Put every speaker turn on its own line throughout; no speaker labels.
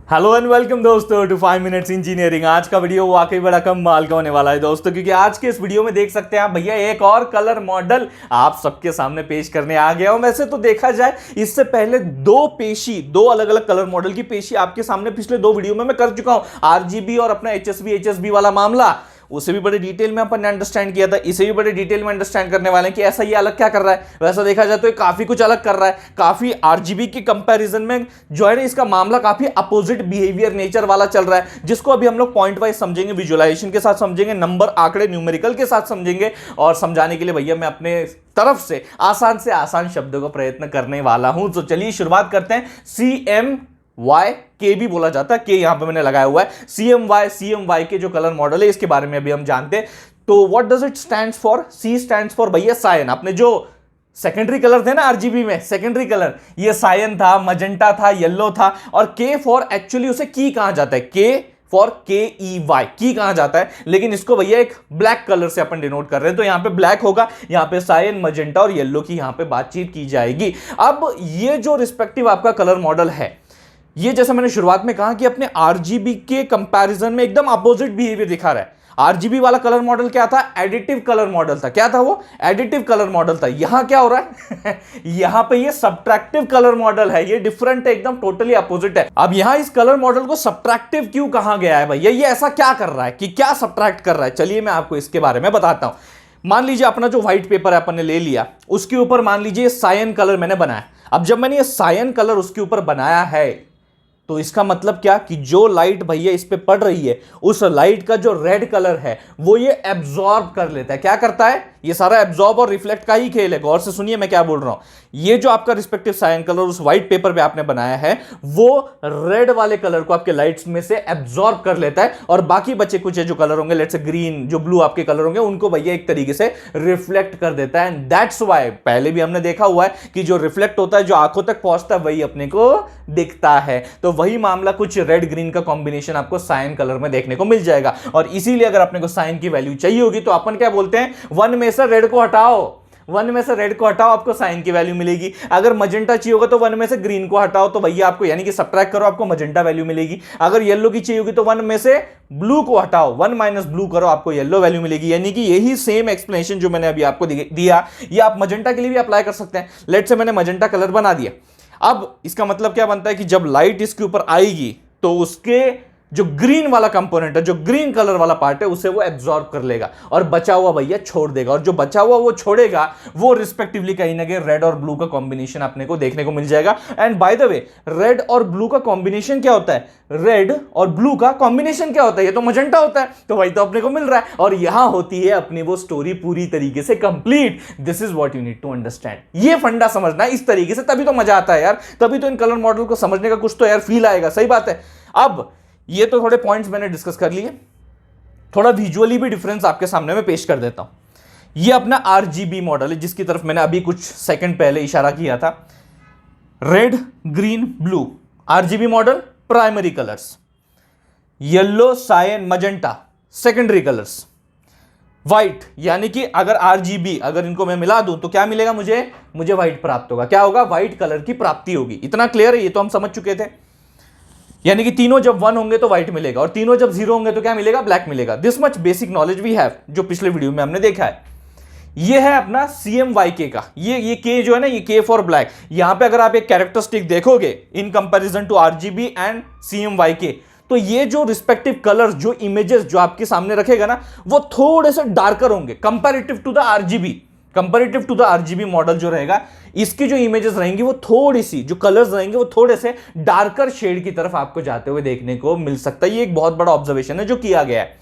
Hello and welcome दोस्तों to 5 minutes engineering. आज का वीडियो वाकई बड़ा कमाल का होने वाला है दोस्तों, क्योंकि आज के इस वीडियो में देख सकते हैं आप भैया एक और कलर मॉडल आप सबके सामने पेश करने आ गया हूं। वैसे तो देखा जाए इससे पहले दो अलग अलग कलर मॉडल की पेशी आपके सामने पिछले दो वीडियो में मैं कर चुका हूं। आरजीबी और अपना एचएसबी वाला मामला, उसे भी बड़े डिटेल में अपन ने अंडरस्टैंड किया था, इसे भी बड़े डिटेल में अंडरस्टैंड करने वाले हैं कि ऐसा ये अलग क्या कर रहा है। वैसा देखा जाए तो ये काफी कुछ अलग कर रहा है, काफी आरजीबी के कंपैरिजन में जो है ना इसका मामला काफी अपोजिट बिहेवियर नेचर वाला चल रहा है, जिसको अभी हम लोग पॉइंट वाइज समझेंगे, विजुअलाइजेशन के साथ समझेंगे, नंबर आंकड़े न्यूमेरिकल के साथ समझेंगे। और समझाने के लिए भैया मैं अपने तरफ से आसान शब्दों का प्रयत्न करने वाला हूं। तो चलिए शुरुआत करते हैं। CMY के भी बोला जाता है, के यहां पे मैंने लगाया हुआ है। CMY के जो कलर मॉडल है इसके बारे में अभी हम जानते हैं। तो what does it stands for? C stands for भैया सायन। आपने जो सेकेंडरी कलर थे ना आरजीबी में, सेकेंडरी कलर ये सायन था, मजेंटा था, येलो था। और के फॉर एक्चुअली उसे की कहा जाता है, के फॉर KEY की कहा जाता है, लेकिन इसको भैया एक ब्लैक कलर से अपन डिनोट कर रहे हैं। तो यहां पे ब्लैक होगा, यहां पे सायन, मजेंटा और येलो की यहां पे बातचीत की जाएगी। अब ये जो रिस्पेक्टिव आपका कलर मॉडल है, ये जैसा मैंने शुरुआत में कहा कि अपने आरजीबी के कंपैरिजन में एकदम अपोजिट बिहेवियर दिखा रहा है। आरजीबी वाला कलर मॉडल क्या था? एडिटिव कलर मॉडल था। क्या था वो? एडिटिव कलर मॉडल था। यहां क्या हो रहा है यहां पे ये सब्ट्रैक्टिव कलर मॉडल है। ये डिफरेंट है, एकदम टोटली अपोजिट है। अब यहां इस कलर मॉडल को सब्ट्रैक्टिव क्यों कहा गया है भैया? ये ऐसा क्या कर रहा है कि क्या सब्ट्रैक्ट कर रहा है? चलिए मैं आपको इसके बारे में बताता हूं। मान लीजिए अपना जो व्हाइट पेपर है अपन ने ले लिया, उसके ऊपर मान लीजिए सायन कलर मैंने बनाया। अब जब मैंने ये सायन कलर उसके ऊपर बनाया है, तो इसका मतलब क्या कि जो लाइट भैया इस पे पड़ रही है, उस लाइट का जो रेड कलर है वो ये एब्जॉर्ब कर लेता है। क्या करता है? ये सारा एब्जॉर्ब और रिफ्लेक्ट का ही खेल है। गौर से सुनिए मैं क्या बोल रहा हूं। ये जो आपका रिस्पेक्टिव सायन कलर उस व्हाइट पेपर पे आपने बनाया है, वो रेड वाले कलर को आपके लाइट्स में से एब्जॉर्ब कर लेता है, और बाकी बचे कुछ जो कलर होंगे, लेट्स से ग्रीन, जो ब्लू आपके कलर होंगे, उनको भैया एक तरीके से रिफ्लेक्ट कर देता है। एंड दैट्स व्हाई पहले भी हमने देखा हुआ है कि जो रिफ्लेक्ट होता है, जो आंखों तक पहुंचता है, वही अपने को दिखता है। तो वही मामला कुछ रेड ग्रीन का कॉम्बिनेशन आपको सायन कलर में देखने को मिल जाएगा। और इसीलिए अगर अपने को सायन की वैल्यू चाहिए होगी तो अपन क्या बोलते हैं? 1 में से रेड को हटाओ, 1 में से रेड को हटाओ, आपको साइन की वैल्यू मिलेगी। अगर मजेंटा चाहिए होगा तो 1 में से ग्रीन को हटाओ, तो भैया आपको यानी कि सब्ट्रैक्ट करो, आपको मजेंटा वैल्यू मिलेगी। अगर येलो की चाहिए होगी तो 1 में से ब्लू को हटाओ, 1 माइनस ब्लू करो, आपको येलो वैल्यू मिलेगी। यानी कि यही सेम एक्सप्लेनेशन जो मैंने अभी आपको दिया, ये आप मजेंटा के लिए भी अप्लाई कर सकते हैं। लेट्स से मैंने मजेंटा कलर बना दिया। अब इसका मतलब क्या बनता है कि जब लाइट इसके ऊपर आएगी तो उसके जो ग्रीन वाला कंपोनेंट है, जो ग्रीन कलर वाला पार्ट है, उसे वो एब्जॉर्ब कर लेगा और बचा हुआ भैया छोड़ देगा। और जो बचा हुआ वो छोड़ेगा, वो रिस्पेक्टिवली कहीं ना कहीं रेड और ब्लू का कॉम्बिनेशन अपने को देखने को मिल जाएगा। And by the way, red और ब्लू का कॉम्बिनेशन क्या होता है? रेड और ब्लू का कॉम्बिनेशन क्या होता है? ये तो मजेंटा होता है, तो वही तो अपने को मिल रहा है। और यहां होती है अपनी वो स्टोरी पूरी तरीके से complete. This is what you need to understand. ये फंडा समझना इस तरीके से, तभी तो मजा आता है यार, तभी तो इन कलर मॉडल को समझने का कुछ तो यार फील आएगा। सही बात है। अब ये तो थोड़े पॉइंट्स मैंने डिस्कस कर लिए, थोड़ा विजुअली भी डिफरेंस आपके सामने में पेश कर देता हूं। ये अपना आरजीबी मॉडल है, जिसकी तरफ मैंने अभी कुछ सेकंड पहले इशारा किया था। Red, green, blue, RGB model primary colours. Yellow, cyan, magenta secondary colours. White, यानी कि अगर आरजीबी, अगर इनको मैं मिला दूं तो क्या मिलेगा मुझे व्हाइट प्राप्त होगा। क्या होगा? व्हाइट कलर की प्राप्ति होगी। इतना क्लियर है? ये तो हम समझ चुके थे। यानी कि तीनों जब 1 होंगे तो व्हाइट मिलेगा, और तीनों जब 0 होंगे तो क्या मिलेगा? ब्लैक मिलेगा। This much basic knowledge we have, जो पिछले वीडियो में हमने देखा है। ये है अपना CMYK का। ये के जो है ना, ये के फॉर ब्लैक। यहां पे अगर आप एक कैरेक्टरिस्टिक देखोगे in comparison to RGB and CMYK, तो ये जो रिस्पेक्टिव कलर्स, जो इमेजेस जो आपके सामने रखेगा ना, वो थोड़े से डार्कर होंगे comparative to the RGB. Comparative to the RGB model जो रहेगा, इसकी जो इमेजेस रहेंगी वो थोड़ी सी, जो कलर्स रहेंगे वो थोड़े से डार्कर शेड की तरफ आपको जाते हुए देखने को मिल सकता है। ये एक बहुत बड़ा ऑब्जर्वेशन है जो किया गया है।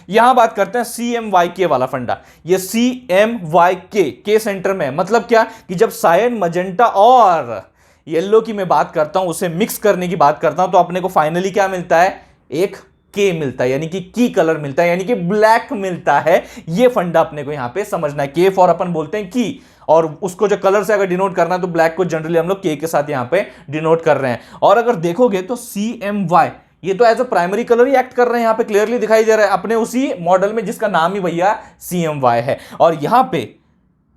यहां बात करते हैं CMYK वाला फंडा। ये CMYK के सेंटर में है। मतलब क्या कि जब सायन, मजेंटा और येलो की मैं बात करता हूं, उसे मिक्स करने की बात करता हूं, तो अपने को फाइनली क्या मिलता है? एक के मिलता है, यानी कि की कलर मिलता है, यानी कि ब्लैक मिलता है। ये फंडा अपने को यहां पे समझना है। के फॉर अपन बोलते हैं की, और उसको जो कलर से अगर डिनोट करना है तो ब्लैक को जनरली हम लोग के साथ यहां पे डिनोट कर रहे हैं। और अगर देखोगे तो CMY, ये तो एज अ प्राइमरी कलर ही एक्ट कर रहे हैं। यहां पे क्लियरली दिखाई दे रहा है अपने उसी मॉडल में जिसका नाम ही भैया CMY है। और यहां पे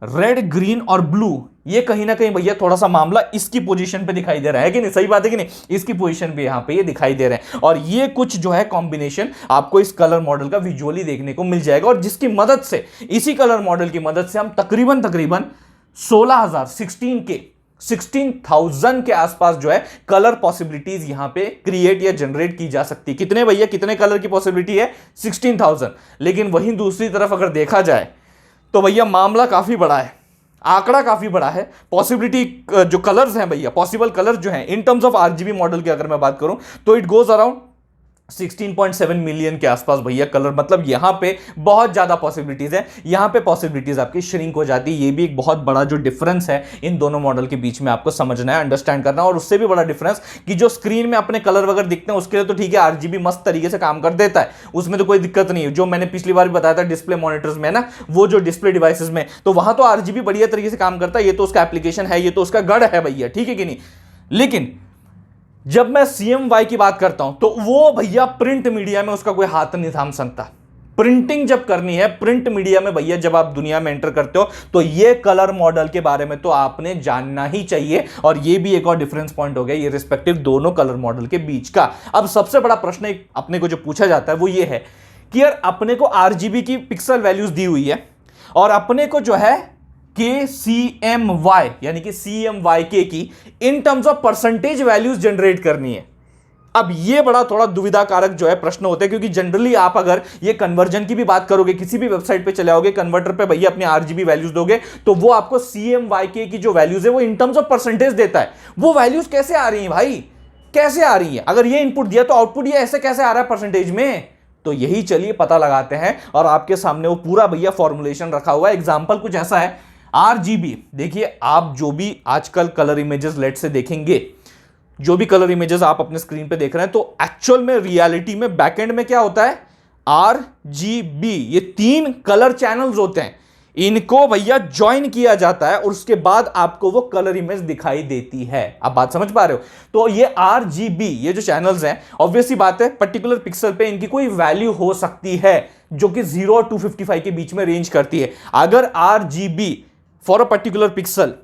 रेड, ग्रीन और ब्लू, ये कहीं ना कहीं भैया थोड़ा सा मामला इसकी पोजीशन पे दिखाई दे रहा है कि नहीं, सही बात है कि नहीं, इसकी पोजीशन पे यहां पे ये दिखाई दे रहे हैं। और ये कुछ जो है कॉम्बिनेशन आपको इस कलर मॉडल का विजुअली देखने को मिल जाएगा, और जिसकी मदद से, इसी कलर मॉडल की मदद से हम तकरीबन 16,000 16,000 के आसपास जो है कलर पॉसिबिलिटीज यहां पे क्रिएट या जनरेट की जा सकती है। कितने भैया, कितने कलर की पॉसिबिलिटी है? 16,000। लेकिन वहीं दूसरी तरफ अगर देखा जाए तो भैया मामला काफी बड़ा है, आंकड़ा काफी बड़ा है। पॉसिबिलिटी जो कलर्स हैं भैया, पॉसिबल कलर्स जो हैं in terms of RGB model की अगर मैं बात करूं तो इट गोज अराउंड 16.7 मिलियन के आसपास भैया कलर। मतलब यहां पे बहुत ज्यादा पॉसिबिलिटीज है, यहां पे पॉसिबिलिटीज आपकी श्रिंक हो जाती है। ये भी एक बहुत बड़ा जो डिफरेंस है इन दोनों मॉडल के बीच में आपको समझना है, अंडरस्टैंड करना। और उससे भी बड़ा डिफरेंस कि जो स्क्रीन में अपने कलर वगैरह दिखते हैं उसके लिए तो ठीक है, आरजीबी मस्त तरीके से काम कर देता है, उसमें तो कोई दिक्कत नहीं है। जो मैंने पिछली बार भी बताया था डिस्प्ले मॉनिटर्स में ना, वो जो डिस्प्ले डिवाइसेस में, तो वहां तो आरजीबी बढ़िया तरीके से काम करता है, ये तो उसका एप्लीकेशन है, ये तो उसका गढ़ है भैया, ठीक है कि नहीं। लेकिन जब मैं CMY की बात करता हूं तो वो भैया प्रिंट मीडिया में उसका कोई हाथ नहीं थाम सकता। प्रिंटिंग जब करनी है प्रिंट मीडिया में भैया, जब आप दुनिया में एंटर करते हो तो ये कलर मॉडल के बारे में तो आपने जानना ही चाहिए। और ये भी एक और डिफरेंस पॉइंट हो गया ये रिस्पेक्टिव दोनों कलर मॉडल के बीच का। अब सबसे बड़ा प्रश्न अपने को जो पूछा जाता है वो ये है कि यार अपने को RGB की पिक्सल वैल्यूज दी हुई है और अपने को जो है KCMY यानी कि CMYK की in terms of percentage values generate करनी है। अब ये बड़ा थोड़ा दुविधा कारक जो है प्रश्न होता है, क्योंकि जनरली आप अगर ये कन्वर्जन की भी बात करोगे, किसी भी वेबसाइट पे चले आओगे, कन्वर्टर पे भैया अपनी RGB वैल्यूज दोगे तो वो आपको CMYK की जो वैल्यूज है वो इन टर्म्स ऑफ परसेंटेज देता है। वो वैल्यूज कैसे आ रही है भाई, कैसे आ रही है? अगर ये इनपुट दिया तो आउटपुट ये ऐसे कैसे आ रहा है परसेंटेज में? तो यही चलिए पता लगाते हैं। और आपके सामने वो पूरा भैया फॉर्मुलेशन रखा हुआ है। एग्जाम्पल कुछ ऐसा है, RGB देखिए, आप जो भी आजकल कलर इमेजेस लेट से देखेंगे, जो भी कलर इमेजेस आप अपने स्क्रीन पे देख रहे हैं, तो एक्चुअल में रियलिटी में बैकएंड में क्या होता है? RGB, ये 3 कलर चैनल्स होते हैं, इनको भैया ज्वाइन किया जाता है और उसके बाद आपको वो कलर इमेज दिखाई देती है। आप बात समझ पा रहे हो? तो ये RGB, ये जो चैनल्स हैं, ऑब्वियस सी बात है पर्टिकुलर पिक्सल पे इनकी कोई वैल्यू हो सकती है जो कि 0 और 255 के बीच में रेंज करती है। अगर RGB for a particular pixel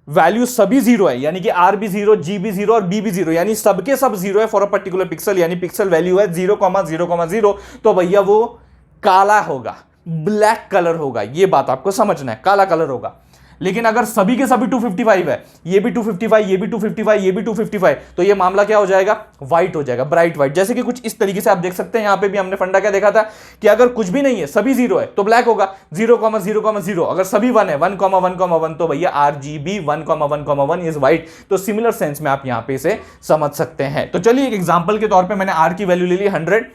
value सभी 0 है, यानी कि RB 0, GB 0 और BB 0, यानी सबके सब 0 है फॉर अ पर्टिकुलर पिक्सल, यानी पिक्सल वैल्यू है 0,0,0, तो भैया वो काला होगा, ब्लैक कलर होगा। ये बात आपको समझना है, काला कलर होगा। लेकिन अगर सभी के सभी 255 है, ये भी 255, ये भी 255, ये भी 255, तो ये मामला क्या हो जाएगा? व्हाइट हो जाएगा, ब्राइट व्हाइट। जैसे कि कुछ इस तरीके से आप देख सकते हैं, यहां पे भी हमने फंडा क्या देखा था कि अगर कुछ भी नहीं है, सभी 0 है तो ब्लैक होगा, 0,0,0। अगर सभी 1 है, 1,1,1, तो भैया RGB 1,1,1 इज व्हाइट। तो सिमिलर सेंस में आप यहां पे इसे समझ सकते हैं। तो चलिए एक एग्जांपल के तौर पे मैंने R की वैल्यू ले ली 100,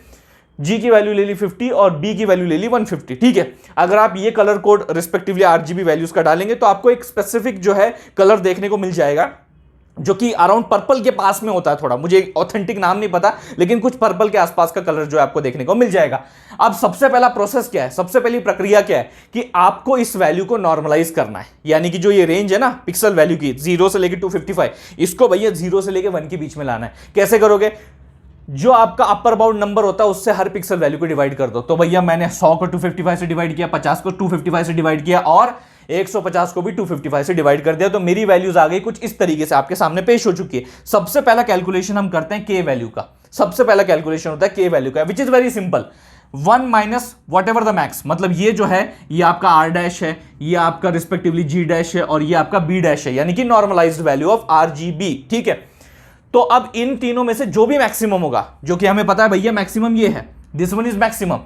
G की वैल्यू ले ली 50 और B की वैल्यू ले ली 150, ठीक है। अगर आप ये colour code respectively RGB values का डालेंगे तो आपको एक स्पेसिफिक जो है कलर देखने को मिल जाएगा, जो कि अराउंड पर्पल के पास में होता है थोड़ा, मुझे ऑथेंटिक नाम नहीं पता, लेकिन कुछ पर्पल के आसपास का कलर जो है आपको देखने को मिल जाएगा। अब सबसे पहला प्रोसेस क्या है, सबसे पहली प्रक्रिया क्या है कि आपको इस वैल्यू को नॉर्मलाइज करना है। यानी कि जो ये रेंज है ना पिक्सल वैल्यू की 0 से लेकर 255, इसको भैया 0 से लेकर 1 के बीच में लाना है। कैसे करोगे? जो आपका अपर बाउंड नंबर होता है उससे हर पिक्सल वैल्यू को डिवाइड कर दो। तो भैया मैंने 100 को 255 से डिवाइड किया, 50 को 255 से डिवाइड किया और 150 को भी 255 से डिवाइड कर दिया। तो मेरी वैल्यूज आ गई कुछ इस तरीके से आपके सामने पेश हो चुकी है। सबसे पहला कैलकुलेशन हम करते हैं के वैल्यू का। सबसे पहला कैलकुलेशन होता है के वैल्यू का, which is very simple, 1 minus what ever the max. मतलब ये जो है ये आपका R डैश है, ये आपका रिस्पेक्टिवली G डैश है और ये आपका B डैश है, यानी कि नॉर्मलाइज्ड वैल्यू ऑफ RGB, ठीक है। तो अब इन तीनों में से जो भी मैक्सिमम होगा, जो कि हमें पता है भैया मैक्सिमम ये है, this one is maximum,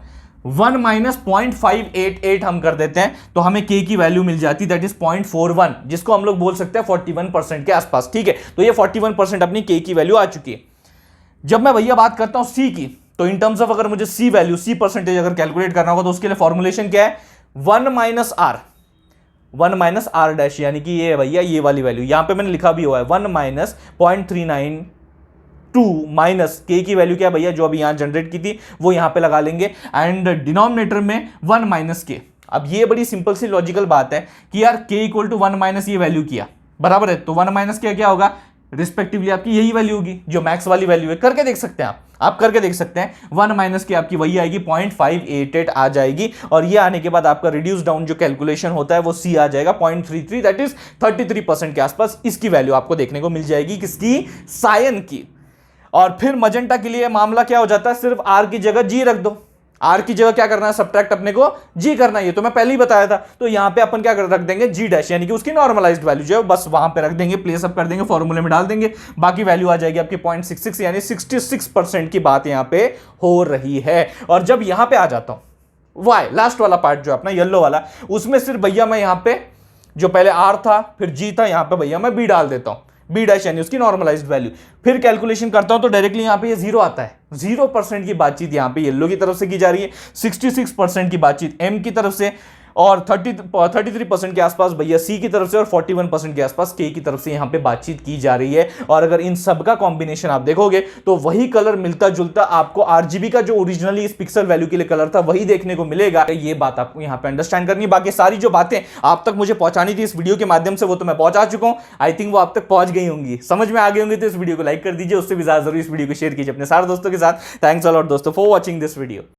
1 minus 0.588 हम कर देते हैं तो हमें K की वैल्यू मिल जाती है, दैट इज 0.41, जिसको हम लोग बोल सकते हैं 41% के आसपास, ठीक है। तो ये 41% अपनी K की वैल्यू आ चुकी है। जब मैं भैया बात करता हूं C की, तो इन टर्म्स ऑफ अगर मुझे C वैल्यू, C परसेंटेज अगर कैलकुलेट करना होगा तो उसके लिए फॉर्मुलेशन क्या है? 1 माइनस R डैश, यानी कि ये भैया ये वाली वैल्यू यहां पे मैंने लिखा भी हुआ है 1 माइनस 0.392 माइनस K की वैल्यू क्या भैया जो अभी यहां जनरेट की थी वो यहां पे लगा लेंगे, एंड डिनोमिनेटर में 1 माइनस K। अब ये बड़ी सिंपल सी लॉजिकल बात है कि यार K इक्वल टू 1 माइनस ये वैल्यू किया, बराबर है, तो 1 माइनस K क्या होगा? रिस्पेक्टिवली आपकी यही वैल्यू होगी जो मैक्स वाली वैल्यू है। करके देख सकते हैं आप करके देख सकते हैं। 1 माइनस की आपकी वही आएगी 0.588 आ जाएगी, और ये आने के बाद आपका रिड्यूस डाउन जो कैलकुलेशन होता है वो सी आ जाएगा 0.33, दैट इज 33% के आसपास इसकी वैल्यू आपको देखने को मिल जाएगी, किसकी, सायन की। और फिर मजेंटा के लिए मामला क्या हो जाता है, सिर्फ आर की जगह जी रख दो। आर की जगह क्या करना है, सब्ट्रैक्ट अपने को जी करना है, ये तो मैं पहले ही बताया था। तो यहां पे अपन क्या रख देंगे, जी डैश, यानी कि उसकी नॉर्मलाइज्ड वैल्यू जो है बस वहां पे रख देंगे, प्लेस अप कर देंगे, फॉर्मूले में डाल देंगे, बाकी वैल्यू आ जाएगी आपकी 0.66, यानी 66% की बात यहां पे हो रही है। और जब यहां पे आ जाता हूं वाई, लास्ट वाला पार्ट जो अपना येलो वाला, उसमें सिर्फ भैया मैं यहां पे जो पहले आर था फिर जी था, यहां पे भैया मैं बी डाल देता हूं, बी डैश यानी उसकी नॉर्मलाइज्ड वैल्यू। फिर कैलकुलेशन करता हूं तो डायरेक्टली यहां पे ये 0 आता है। 0% की बातचीत यहां पे येलो की तरफ से की जा रही है, 66% की बातचीत एम की तरफ से, और 33% के आसपास भैया सी की तरफ से, और 41% के आसपास के की तरफ से यहां पे बातचीत की जा रही है। और अगर इन सब का कॉम्बिनेशन आप देखोगे तो वही कलर मिलता जुलता आपको आरजीबी का जो ओरिजिनली इस पिक्सल वैल्यू के लिए कलर था वही देखने को मिलेगा। ये बात आपको यहां पे अंडरस्टैंड करनी है। बाकी सारी जो बातें आप तक मुझे पहुंचानी थी इस वीडियो के माध्यम से वो तो मैं पहुंचा चुका हूं। आई थिंक वो आप तक पहुंच गई होंगी, समझ में आ गई होंगी। तो इस वीडियो को लाइक कर दीजिए, उससे भी ज्यादा जरूर इस वीडियो को शेयर कीजिए अपने सारे दोस्तों के साथ। थैंक्स अ लॉट दोस्तों फॉर वॉचिंग दिस वीडियो।